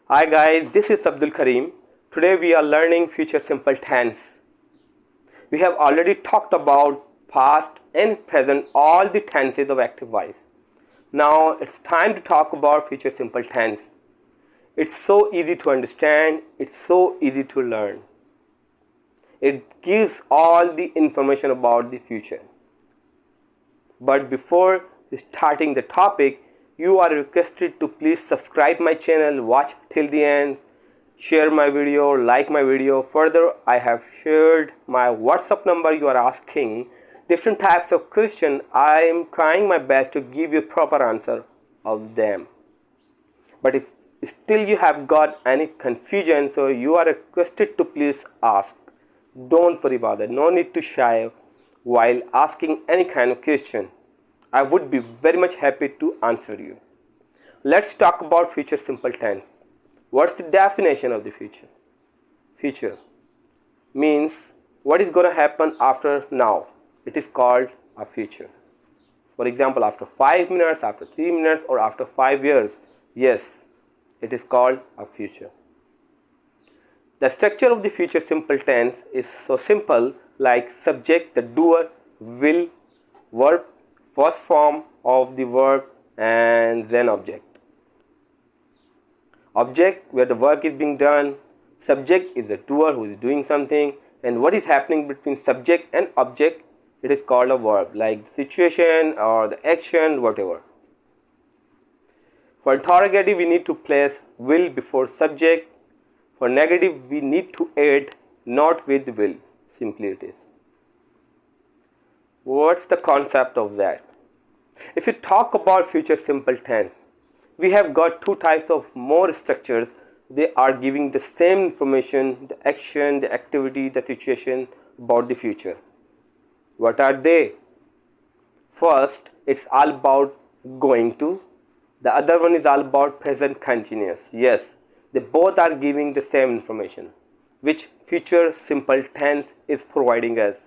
Hi guys, this is Abdul Karim. Today we are learning future simple tense. We have already talked about past and present, all the tenses of active voice. Now it's time to talk about future simple tense. It's so easy to understand, it's so easy to learn. It gives all the information about the future. But before starting the topic, you are requested to please subscribe my channel, watch till the end, share my video, like my video. Further, I have shared my WhatsApp number. You are asking different types of question. I am trying my best to give you proper answer of them. But if still you have got any confusion, so you are requested to please ask. Don't worry about it. No need to shy while asking any kind of question. I would be very much happy to answer you. Let's talk about future simple tense. What's the definition of the future? Future means what is going to happen after now. It is called a future. For example, after 5 minutes, after 3 minutes, or after 5 years. Yes, it is called a future. The structure of the future simple tense is so simple, like subject, the doer, will, verb, first form of the verb, and then object. Object, where the work is being done. Subject is the doer who is doing something, and what is happening between subject and object, it is called a verb, like the situation or the action, whatever. For interrogative, we need to place will before subject. For negative, we need to add not with will. Simply it is. What's the concept of that? If you talk about future simple tense, we have got two types of more structures. They are giving the same information, the action, the activity, the situation about the future. What are they? First, it's all about going to. The other one is all about present continuous. Yes, they both are giving the same information, which future simple tense is providing us.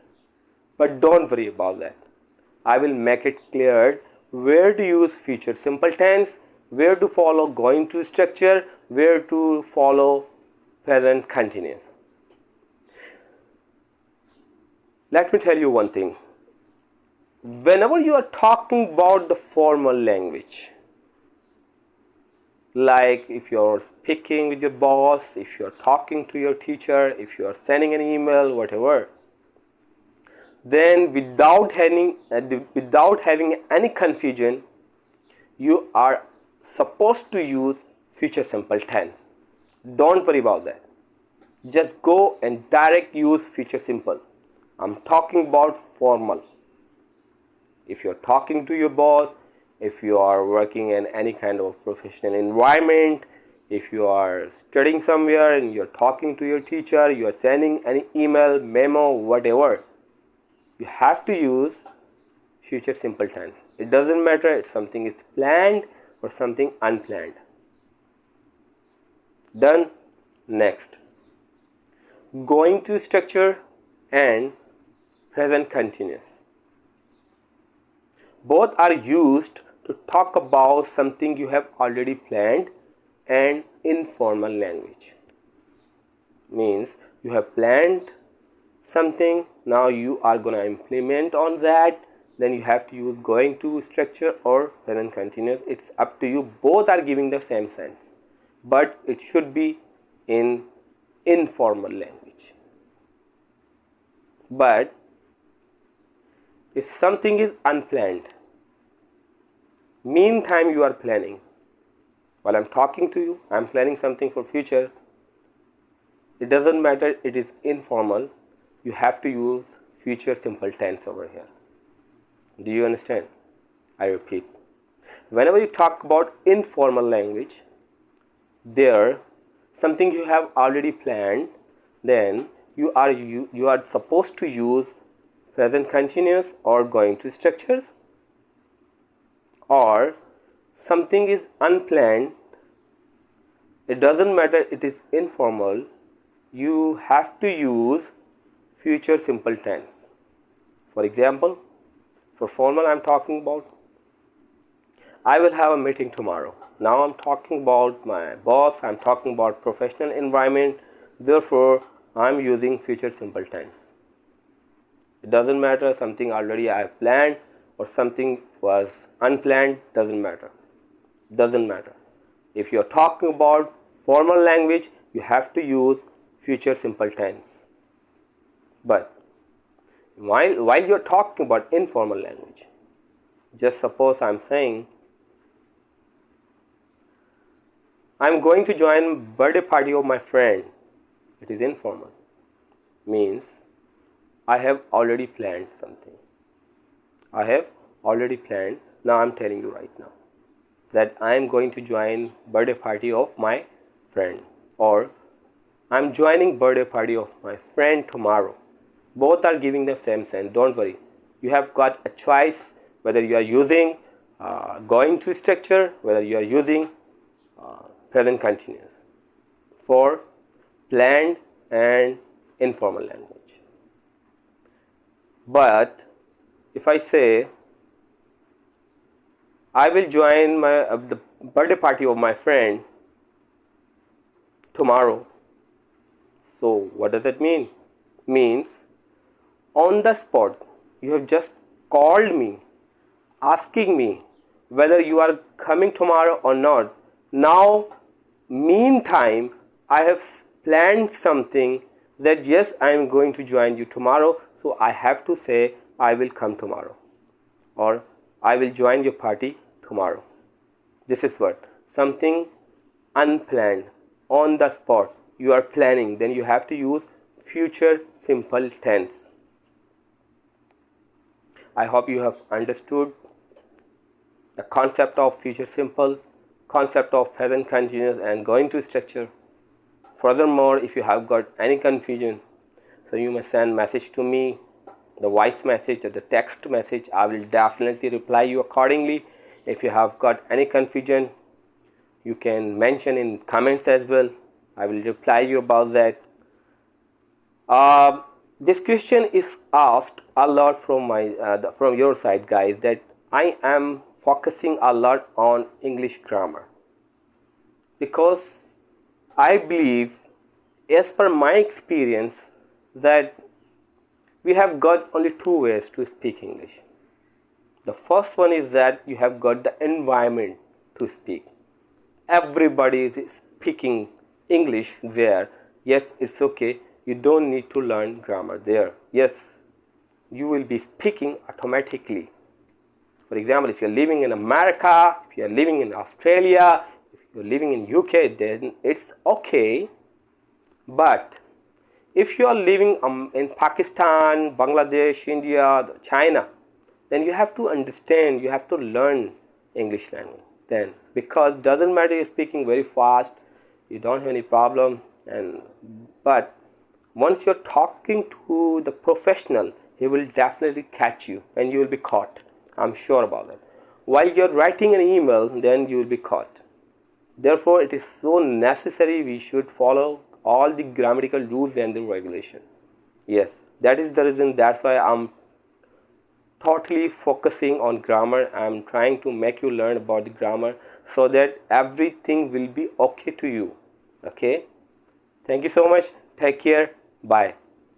But don't worry about that. I will make it clear where to use future simple tense, where to follow going to structure, where to follow present continuous. Let me tell you one thing. Whenever you are talking about the formal language, like if you're speaking with your boss, if you're talking to your teacher, if you're sending an email, whatever, then without having any confusion, you are supposed to use future simple tense. Don't worry about that. Just go and direct use future simple. I'm talking about formal. If you're talking to your boss, if you are working in any kind of professional environment, if you are studying somewhere and you're talking to your teacher, you are sending any email, memo, whatever, you have to use future simple tense. It doesn't matter if something is planned or something unplanned. Done. Next, going to structure and present continuous. Both are used to talk about something you have already planned, and informal language means you have planned something, now you are going to implement on that, then you have to use going to structure or present continuous. It's up to you. Both are giving the same sense, but it should be in informal language. But if something is unplanned, meantime you are planning, while I'm talking to you, I'm planning something for future, it doesn't matter, it is informal, you have to use future simple tense over here. Do you understand? I repeat, whenever you talk about informal language, there something you have already planned, then you are supposed to use present continuous or going to structures. Or something is unplanned, it doesn't matter, it is informal, you have to use future simple tense. For example, for formal I'm talking about, I will have a meeting tomorrow. Now I'm talking about my boss, I'm talking about professional environment, therefore I'm using future simple tense. It doesn't matter something already I have planned or something was unplanned, doesn't matter. Doesn't matter. If you are talking about formal language, you have to use future simple tense. But while you're talking about informal language, just suppose I'm saying I'm going to join birthday party of my friend. It is informal. Means I have already planned something. I have already planned. Now I'm telling you right now that I am going to join birthday party of my friend, or I'm joining birthday party of my friend tomorrow. Both are giving the same sense. Don't worry. You have got a choice whether you are using going to structure, whether you are using present continuous for planned and informal language. But if I say I will join the birthday party of my friend tomorrow, so what does that mean? Means on the spot you have just called me asking me whether you are coming tomorrow or not. Now meantime I have planned something that yes, I am going to join you tomorrow, so I have to say I will come tomorrow or I will join your party tomorrow. This is what something unplanned, on the spot you are planning, then you have to use future simple tense. I hope you have understood the concept of future simple, concept of present continuous and going to structure. Furthermore, if you have got any confusion, so you may send message to me, the voice message or the text message. I will definitely reply you accordingly. If you have got any confusion, you can mention in comments as well. I will reply you about that. This question is asked a lot from from your side, guys, that I am focusing a lot on English grammar because I believe, as per my experience, that we have got only two ways to speak English. The first one is that you have got the environment to speak. Everybody is speaking English there. Yes, it's okay. You don't need to learn grammar there. Yes, you will be speaking automatically. For example, if you're living in America, if you're living in Australia, if you're living in UK, then it's okay. But if you are living in Pakistan, Bangladesh, India, China, then you have to understand, you have to learn English language then, because doesn't matter you're speaking very fast, you don't have any problem, but once you're talking to the professional, he will definitely catch you and you will be caught. I'm sure about that. While you're writing an email, then you will be caught. Therefore, it is so necessary we should follow all the grammatical rules and the regulation. Yes, that is the reason. That's why I'm totally focusing on grammar. I'm trying to make you learn about the grammar so that everything will be okay to you. Okay. Thank you so much. Take care. Bye.